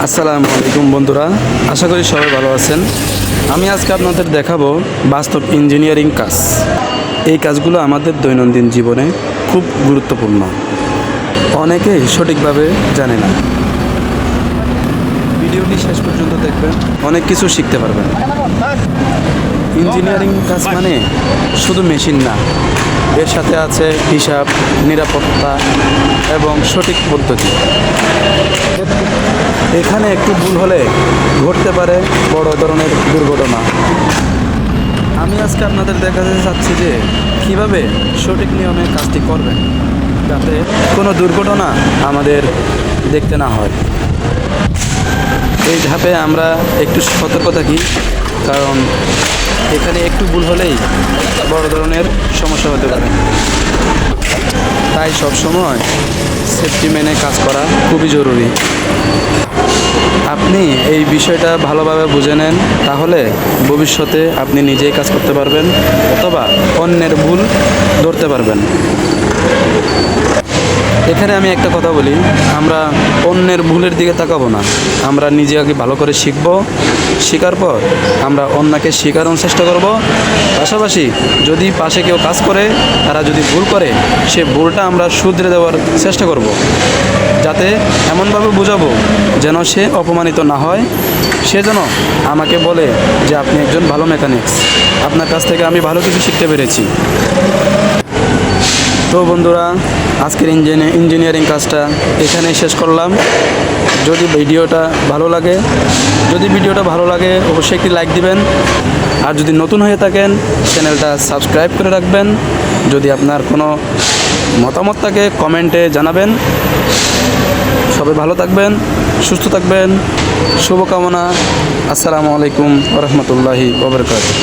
আসসালামু আলাইকুম বন্ধুরা, আশা করি সবাই ভালো আছেন। আমি আজকে আপনাদের দেখাবো বাস্তব ইঞ্জিনিয়ারিং কাজ। এই কাজগুলো আমাদের দৈনন্দিন জীবনে খুব গুরুত্বপূর্ণ, অনেকেই সঠিকভাবে জানে না। ভিডিওটি শেষ পর্যন্ত দেখবেন, অনেক কিছু শিখতে পারবেন। ইঞ্জিনিয়ারিং কাজ মানে শুধু মেশিন না, এর সাথে আছে হিসাব, নিরাপত্তা এবং সঠিক পদ্ধতি। এখানে একটু ভুল হলে ঘটতে পারে বড় ধরনের দুর্ঘটনা। আমি আজকে আপনাদের দেখাতে চাচ্ছি যে কীভাবে সঠিক নিয়মে কাজটি করবেন, যাতে কোনো দুর্ঘটনা আমাদের দেখতে না হয়। এই ধাপে আমরা একটু সতর্ক থাকি, কারণ এখানে একটু ভুল হলেই বড় ধরনের সমস্যা হতে পারে। তাই সবসময় সেফটি মেনে কাজ করা খুবই জরুরি। আপনি এই বিষয়টা ভালোভাবে বুঝে নেন, তাহলে ভবিষ্যতে আপনি নিজেই কাজ করতে পারবেন অথবা অন্যের ভুল ধরতে পারবেন। এখানে আমি একটা কথা বলি, আমরা অন্যের ভুলের দিকে তাকাবো না, আমরা নিজে আগে ভালো করে শেখার পর আমরা অন্যকে শেখানোর চেষ্টা করব। পাশাপাশি যদি পাশে কেউ কাজ করে, তারা যদি ভুল করে, সে ভুলটা আমরা শুধরে দেওয়ার চেষ্টা করব, যাতে এমনভাবে বোঝাবো যেন সে অপমানিত না হয়। সে যেন আমাকে বলে যে আপনি একজন ভালো মেকানিক্স, আপনার কাছ থেকে আমি ভালো কিছু শিখতে পেরেছি। তো বন্ধুরা, আজকের ইঞ্জিনিয়ারিং কাজটা এখানেই শেষ করলাম। যদি ভিডিওটা ভালো লাগে অবশ্যই একটি লাইক দিবেন, আর যদি নতুন হয়ে থাকেন চ্যানেলটা সাবস্ক্রাইব করে রাখবেন। যদি আপনার কোনো মতামত থাকে কমেন্টে জানাবেন। সবাই ভালো থাকবেন, সুস্থ থাকবেন, শুভকামনা। আসসালামু আলাইকুম ওয়া রাহমাতুল্লাহি ওয়া বারাকাতুহু।